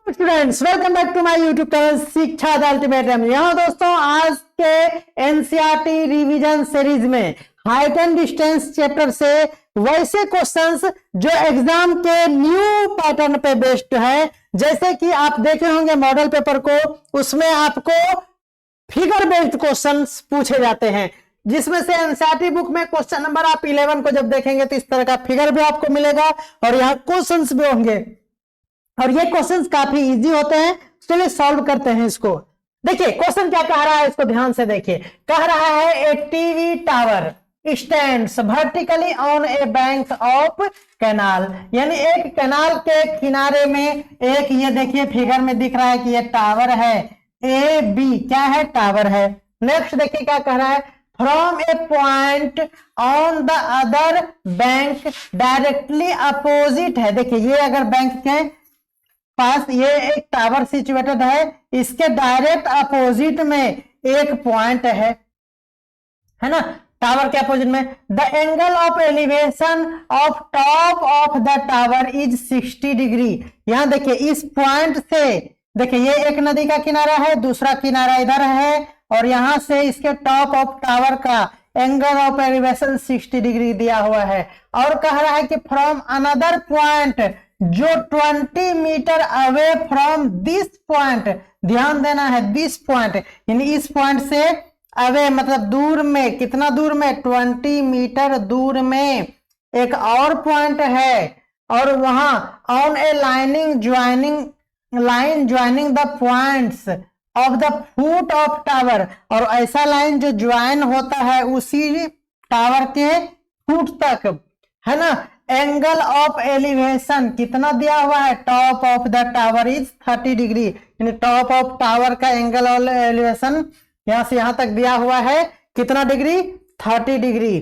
Students, welcome back to my YouTube channel Shiksha the ultimate M. यहाँ दोस्तों आज के एनसीईआरटी रिवीजन सीरीज में हाइट एंड डिस्टेंस चैप्टर से वैसे क्वेश्चंस जो एग्जाम के न्यू पैटर्न पे बेस्ड है, जैसे कि आप देखे होंगे मॉडल पेपर को, उसमें आपको फिगर बेस्ड क्वेश्चंस पूछे जाते हैं, जिसमें से एनसीईआरटी बुक में क्वेश्चन नंबर आप 11 को जब देखेंगे तो इस तरह का फिगर भी आपको मिलेगा और यहाँ क्वेश्चंस भी होंगे और ये क्वेश्चंस काफी इजी होते हैं। चलिए सॉल्व करते हैं इसको। देखिए क्वेश्चन क्या कह रहा है, इसको ध्यान से देखिए। कह रहा है a TV tower stands vertically on a bank of canal, यानी एक कैनाल के किनारे में एक, ये देखिए फिगर में दिख रहा है कि ये टावर है, ए बी क्या है, टावर है। नेक्स्ट देखिए क्या कह रहा है, from A point on the other bank directly opposite है। देखिए ये अगर बैंक के पास ये एक टावर सिचुएटेड है, इसके डायरेक्ट अपोजिट में एक पॉइंट है ना, टावर के अपोजिट में। The angle of elevation of top of the tower is 60 degree. यहां देखिए इस पॉइंट से, देखिए ये एक नदी का किनारा है, दूसरा किनारा इधर है और यहां से इसके टॉप ऑफ टावर का एंगल ऑफ एलिवेशन 60 डिग्री दिया हुआ है। और कह रहा है कि फ्रॉम अनदर पॉइंट, जो 20 metre away from this point, ध्यान देना है दिस पॉइंट, यानी इस पॉइंट से अवे मतलब दूर में, कितना दूर में, 20 मीटर दूर में एक और पॉइंट है और वहां on A line joining the points of the foot of tower, और ऐसा लाइन जो ज्वाइन होता है उसी टावर के फुट तक, है ना। एंगल ऑफ एलिवेशन कितना दिया हुआ है, top of the tower is 30 degree, यानी टॉप ऑफ टावर का एंगल ऑफ एलिवेशन यहां से यहां तक दिया हुआ है, कितना डिग्री, 30 डिग्री।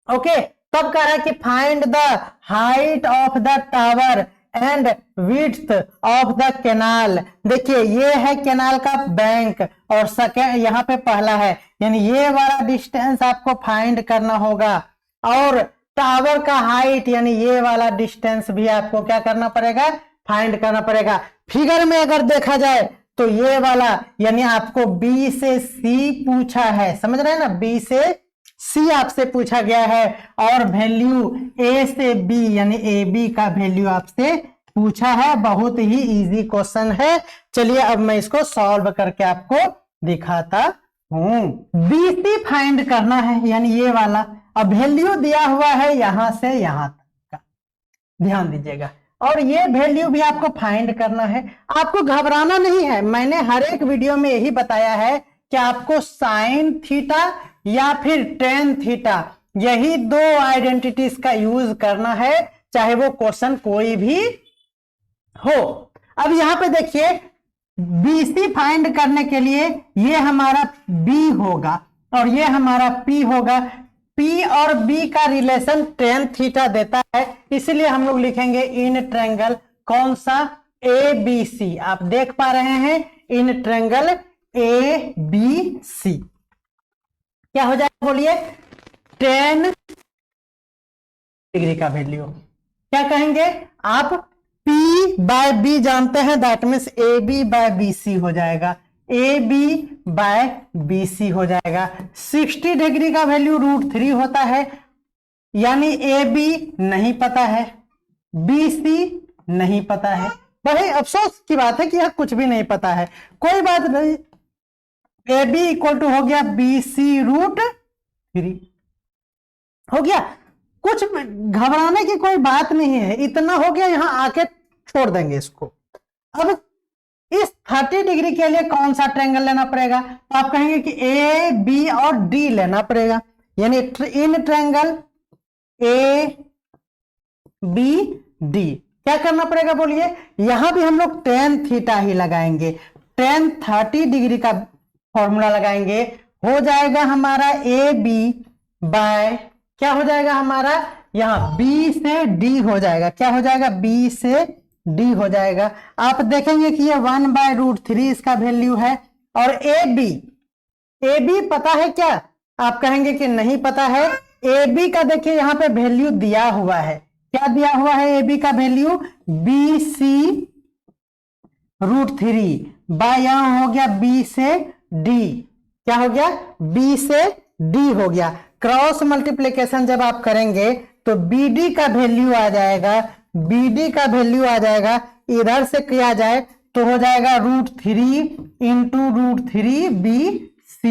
ओके, तब कह रहा है कि find the height of the tower and width of the canal. देखिए ये है कैनाल का बैंक और सेकंड यहाँ पे पहला है, यानी ये वाला डिस्टेंस आपको फाइंड करना होगा। और टावर का हाइट यानी ये वाला डिस्टेंस भी आपको क्या करना पड़ेगा, फाइंड करना पड़ेगा। फिगर में अगर देखा जाए तो ये वाला, यानी आपको बी से सी पूछा है, समझ रहे हैं ना, बी से सी आपसे पूछा गया है और वैल्यू ए से बी यानी ए बी का वैल्यू आपसे पूछा है। बहुत ही इजी क्वेश्चन है। चलिए अब मैं इसको सॉल्व करके आपको दिखाता हूं। बी सी फाइंड करना है, यानी ये वाला, अब वैल्यू दिया हुआ है यहां से यहां तक का, ध्यान दीजिएगा। और ये वैल्यू भी आपको फाइंड करना है। आपको घबराना नहीं है, मैंने हर एक वीडियो में यही बताया है कि आपको साइन थीटा या फिर टेन थीटा, यही दो आइडेंटिटीज का यूज करना है, चाहे वो क्वेश्चन कोई भी हो। अब यहां पे देखिए बीसी फाइंड करने के लिए ये हमारा बी होगा और ये हमारा पी होगा। पी और बी का रिलेशन टेन थीटा देता है, इसलिए हम लोग लिखेंगे इन ट्रायंगल कौन सा, ए बी सी। आप देख पा रहे हैं इन ट्रायंगल ए बी सी क्या हो जाएगा, बोलिए, 10 डिग्री का वैल्यू क्या कहेंगे आप, P बाय बी जानते हैं, that means A B by B C हो जाएगा, A B by B C हो जाएगा। 60 डिग्री का वैल्यू √3 होता है, यानी ए बी नहीं पता है, बी सी नहीं पता है। बड़े अफसोस की बात है कि यह कुछ भी नहीं पता है, कोई बात नहीं। ए बी इक्वल टू हो गया बी सी √3 हो गया। कुछ घबराने की कोई बात नहीं है, इतना हो गया, यहां आके छोड़ देंगे इसको। अब इस 30 डिग्री के लिए कौन सा ट्रायंगल लेना पड़ेगा, तो आप कहेंगे कि ए बी और डी लेना पड़ेगा, यानी in triangle A B D क्या करना पड़ेगा, बोलिए। यहां भी हम लोग टेन थीटा ही लगाएंगे, टेन 30 डिग्री का फॉर्मूला लगाएंगे, हो जाएगा हमारा ए बी बाय, क्या हो जाएगा हमारा, यहां बी से डी हो जाएगा, क्या हो जाएगा, बी से डी हो जाएगा। आप देखेंगे कि ये 1/√3 इसका वैल्यू है। और ए बी पता है क्या, आप कहेंगे कि नहीं पता है। ए बी का देखिए यहां पे वैल्यू दिया हुआ है, क्या दिया हुआ है, ए बी का वैल्यू बी सी √3 बाय यहां हो गया B से D, क्या हो गया B से D हो गया। क्रॉस मल्टीप्लीकेशन जब आप करेंगे तो BD का वैल्यू आ जाएगा, BD का वैल्यू आ जाएगा, इधर से किया जाए तो हो जाएगा √3 इंटू √3 BC,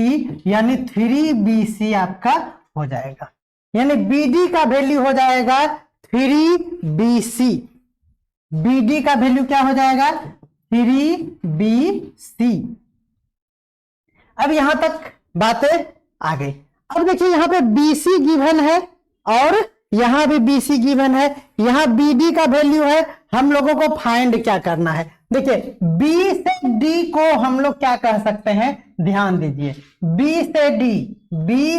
यानी 3BC आपका हो जाएगा, यानी BD का वैल्यू हो जाएगा 3BC। BD का वैल्यू क्या हो जाएगा 3BC। अब यहां तक बातें आ गई। अब देखिए यहां पे BC गिवन है और यहां भी BC गिवन है, यहां BD का वैल्यू है, हम लोगों को फाइंड क्या करना है। देखिए B से D को हम लोग क्या कह सकते हैं, ध्यान दीजिए, B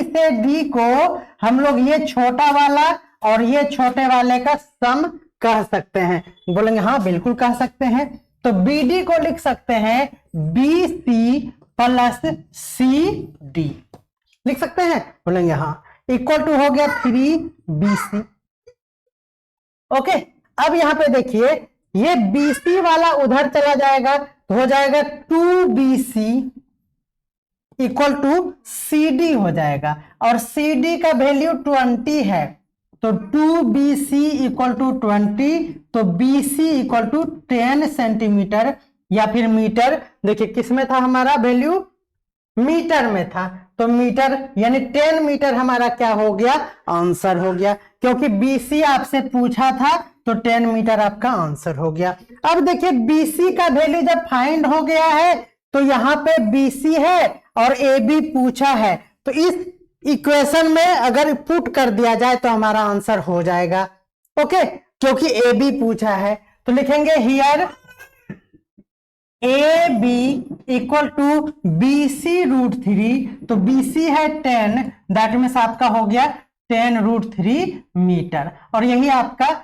से D को हम लोग ये छोटा वाला और ये छोटे वाले का सम कह सकते हैं। बोलेंगे हाँ बिल्कुल कह सकते हैं। तो BD को लिख सकते हैं BC प्लस CD, लिख सकते हैं, बोलेंगे हाँ, इक्वल टू हो गया 3BC। ओके, अब यहां पे देखिए ये BC वाला उधर चला जाएगा तो हो जाएगा 2BC इक्वल टू CD हो जाएगा, और CD का वैल्यू 20 है, तो 2BC इक्वल टू 20, तो BC इक्वल टू 10 सेंटीमीटर या फिर मीटर। देखिए किस में था हमारा वैल्यू, मीटर में था, तो मीटर यानी 10 मीटर हमारा क्या हो गया, आंसर हो गया, क्योंकि BC आपसे पूछा था तो 10 मीटर आपका आंसर हो गया। अब देखिए BC का वैल्यू जब फाइंड हो गया है तो यहाँ पे BC है और AB पूछा है, तो इस इक्वेशन में अगर पुट कर दिया जाए तो हमारा आंसर हो जाएगा। ओके, क्योंकि AB पूछा है तो लिखेंगे here AB equal to BC √3, तो BC है 10, दैट मीन्स आपका हो गया 10 √3 मीटर, और यही आपका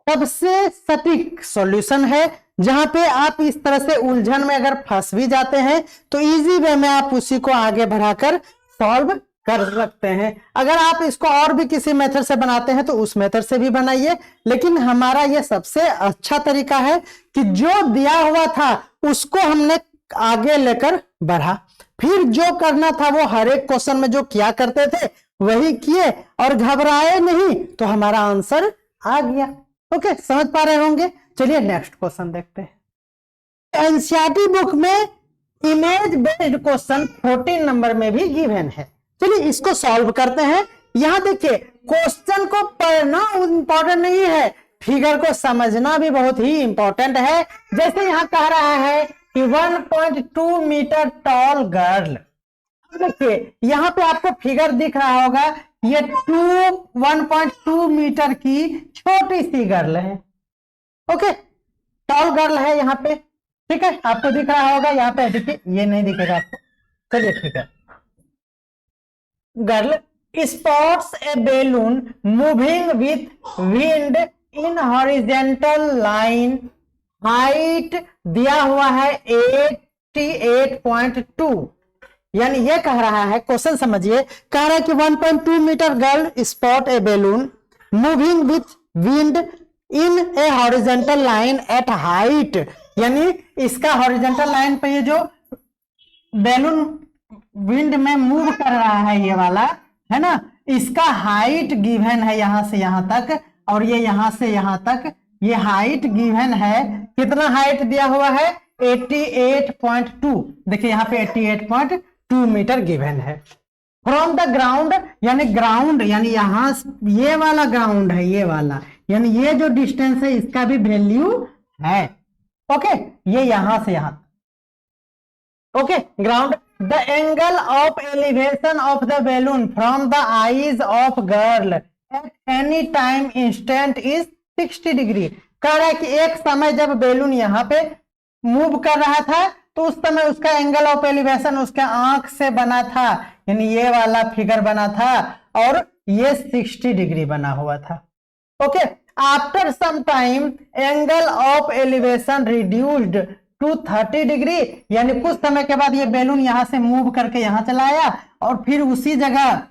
सबसे सटीक सॉल्यूशन है। जहां पे आप इस तरह से उलझन में अगर फंस भी जाते हैं तो इजी वे में आप उसी को आगे बढ़ाकर सॉल्व कर सकते हैं। अगर आप इसको और भी किसी मेथड से बनाते हैं तो उस मेथड से भी बनाइए, लेकिन हमारा ये सबसे अच्छा तरीका है कि जो दिया हुआ था उसको हमने आगे लेकर बढ़ा, फिर जो करना था वो हर एक क्वेश्चन में जो किया करते थे वही किए और घबराए नहीं, तो हमारा आंसर आ गया। ओके, समझ पा रहे होंगे। चलिए नेक्स्ट क्वेश्चन देखते हैं। एनसीईआरटी बुक में इमेज बेस्ड क्वेश्चन 14 नंबर में भी गिवन है। चलिए इसको सॉल्व करते हैं। यहां देखिए क्वेश्चन को पढ़ना इंपॉर्टेंट नहीं है, फिगर को समझना भी बहुत ही इंपॉर्टेंट है। जैसे यहां कह रहा है कि 1.2 मीटर टॉल गर्ल, देखिए यहां पे आपको फिगर दिख रहा होगा, ये 1.2 मीटर की छोटी सी गर्ल है। ओके, टॉल गर्ल है यहाँ पे, ठीक है, आपको दिख रहा होगा यहाँ पे, देखिए ये नहीं दिखेगा आपको, चलिए ठीक है। Girl spots A balloon moving with wind in horizontal line, height दिया हुआ है 88.2, यानी ये कह रहा है, क्वेश्चन समझिए, कह रहा है कि 1.2 metre girl spot a balloon moving with wind in a horizontal line at height, यानी इसका हॉरिजेंटल लाइन पे ये जो बैलून विंड में मूव कर रहा है ये वाला है ना, इसका हाइट गिवन है यहां से यहां तक, और ये यहां से यहां तक ये हाइट गिवन है। कितना हाइट दिया हुआ है 88.2, देखिए यहाँ पे 88.2 मीटर गिवन है। फ्रॉम द ग्राउंड, यानी ग्राउंड यानी यहां ये वाला ग्राउंड है, ये वाला यानी ये जो डिस्टेंस है इसका भी वैल्यू है। ओके, ये यहां से यहां, okay, ground. The angle of elevation of the balloon from the eyes of girl at any time instant is 60 degree. कह रहा है कि एक समय जब बैलून यहाँ पे मूव कर रहा था तो उस समय उसका एंगल ऑफ एलिवेशन उसके आंख से बना था, यानी ये वाला फिगर बना था, और ये 60 डिग्री बना हुआ था। Okay, after some time angle of elevation reduced to 30 degree, यानी कुछ समय के बाद ये बैलून यहां से मूव करके यहां चला आया और फिर उसी जगह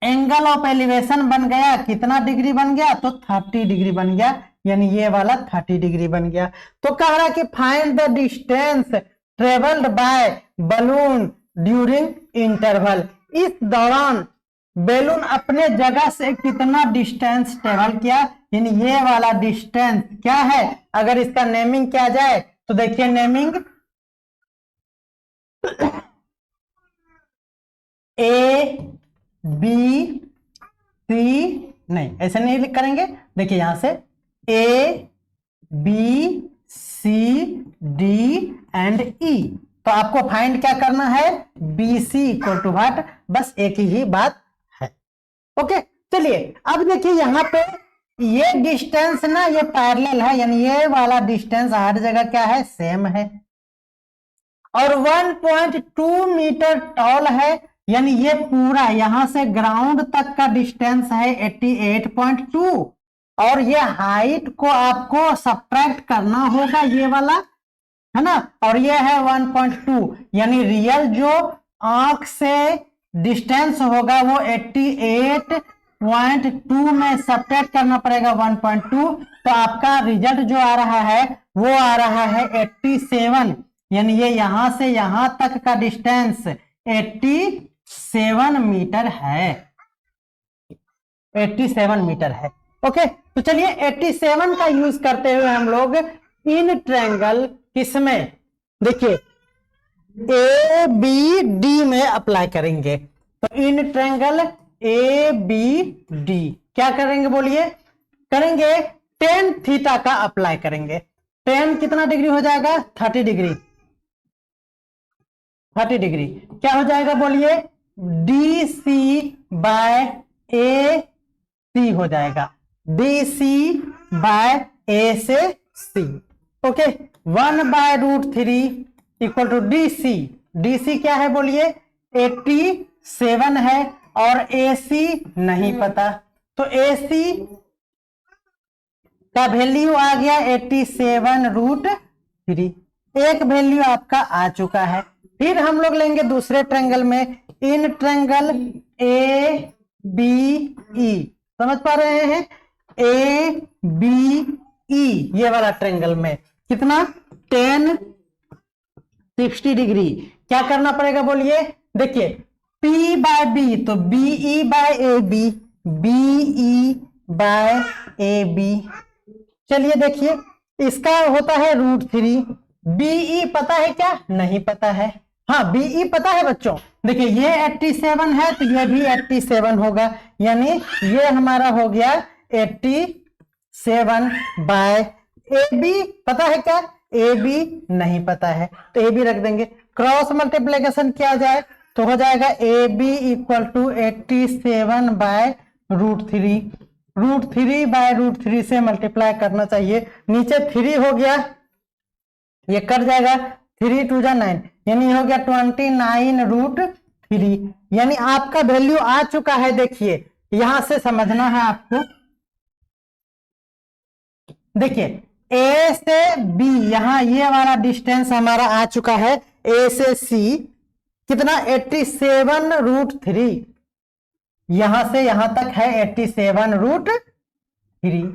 एंगल ऑफ एलिवेशन बन गया, कितना डिग्री बन गया, तो 30 डिग्री बन गया। यानी ये वाला 30 डिग्री बन गया। तो कह रहा कि find the distance travelled by balloon during interval. इस दौरान बैलून अपने जगह से कितना डिस्टेंस ट्रेवल किया, यानी ये वाला डिस्टेंस क्या है। अगर इसका नेमिंग किया जाए तो देखिए नेमिंग ए बी सी, नहीं ऐसे नहीं करेंगे, देखिए यहां से A B C D and E. तो आपको फाइंड क्या करना है, B C equal to what, बस एक ही बात है। ओके चलिए अब देखिए यहां पे ये डिस्टेंस ना ये पैरेलल है, यानी ये वाला डिस्टेंस हर जगह क्या है, सेम है, और 1.2 मीटर टॉल है, यानी ये पूरा यहां से ग्राउंड तक का डिस्टेंस है 88.2, और ये हाइट को आपको सब्ट्रैक्ट करना होगा ये वाला, है ना, और ये है 1.2, यानी रियल जो आंख से डिस्टेंस होगा वो 88.2 में सब्ट्रैक्ट करना पड़ेगा 1.2, तो आपका रिजल्ट जो आ रहा है वो आ रहा है 87, यानी ये यहां से यहां तक का डिस्टेंस 87 मीटर है, 87 मीटर है। ओके तो चलिए 87 का यूज करते हुए हम लोग इन ट्रायंगल किसमें, देखिए ए बी डी में अप्लाई करेंगे। तो in triangle A B D क्या करेंगे बोलिए, करेंगे tan थीटा का अप्लाई करेंगे। tan कितना डिग्री हो जाएगा, 30 डिग्री, 30 डिग्री क्या हो जाएगा बोलिए, डी सी बाय ए सी हो जाएगा, डी सी बाय ए से C. Okay 1/√3 equal to D C, D C क्या है बोलिए 87 है, और ए सी नहीं पता, तो ए सी का वैल्यू आ गया 87√3, एक वैल्यू आपका आ चुका है। फिर हम लोग लेंगे दूसरे ट्रायंगल में, इन ट्रायंगल ए बी ई, समझ पा रहे हैं, ए बी ई ये वाला ट्रायंगल में कितना tan 60 डिग्री क्या करना पड़ेगा बोलिए, देखिए P बाय बी, तो BE by A B, BE by A B. चलिए देखिए इसका होता है √3, BE पता है क्या, नहीं पता है, हाँ BE पता है बच्चों, देखिए ये 87 है तो ये भी 87 होगा, यानी ये हमारा हो गया 87 बाय ए बी, पता है क्या, ए बी नहीं पता है, तो ए बी रख देंगे। क्रॉस मल्टीप्लीकेशन किया जाए तो हो जाएगा A B equal to 87 by √3, √3 by √3 से मल्टीप्लाई करना चाहिए, नीचे 3 हो गया, ये कट जाएगा, 3 2 जा 9, यानी हो गया 29√3, यानी आपका वैल्यू आ चुका है। देखिए यहां से समझना है आपको, देखिए ए से बी यहां ये वाला डिस्टेंस हमारा आ चुका है, ए से सी कितना 87√3, यहां से यहां तक है 87√3,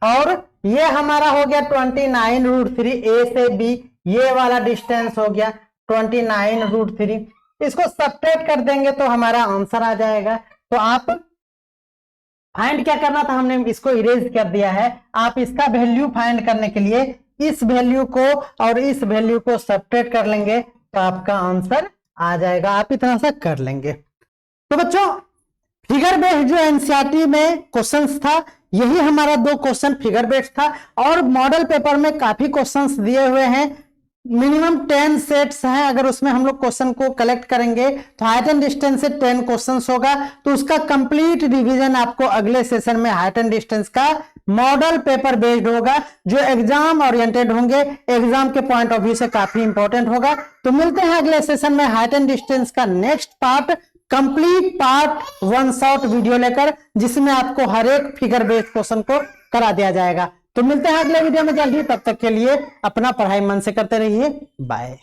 और ये हमारा हो गया 29√3, ए से बी ये वाला डिस्टेंस हो गया 29√3, इसको सब्ट्रैक्ट कर देंगे तो हमारा आंसर आ जाएगा। तो आप फाइंड क्या करना था, हमने इसको इरेज कर दिया है, आप इसका वैल्यू फाइंड करने के लिए इस वैल्यू को और इस वैल्यू को सब्ट्रैक्ट कर लेंगे तो आपका आंसर आ जाएगा, आप इतना सा कर लेंगे। तो बच्चों फिगर बेस्ड जो एनसीईआरटी में क्वेश्चंस था, यही हमारा 2 क्वेश्चन फिगर बेस्ड था, और मॉडल पेपर में काफी क्वेश्चंस दिए हुए हैं, मिनिमम 10 सेट्स हैं, अगर उसमें हम लोग क्वेश्चन को कलेक्ट करेंगे तो हाइट एंड डिस्टेंस से 10 क्वेश्चंस होगा, तो उसका कंप्लीट रिवीजन आपको अगले सेशन में हाइट एंड डिस्टेंस का मॉडल पेपर बेस्ड होगा, जो एग्जाम ओरिएंटेड होंगे, एग्जाम के पॉइंट ऑफ व्यू से काफी इंपॉर्टेंट होगा। तो मिलते हैं अगले सेशन में हाइट एंड डिस्टेंस का next part, complete part 1 shot video लेकर, जिसमें आपको हर एक फिगर बेस्ड क्वेश्चन को करा दिया जाएगा। तो मिलते हैं अगले वीडियो में जल्दी, तब तक के लिए अपना पढ़ाई मन से करते रहिए, बाय।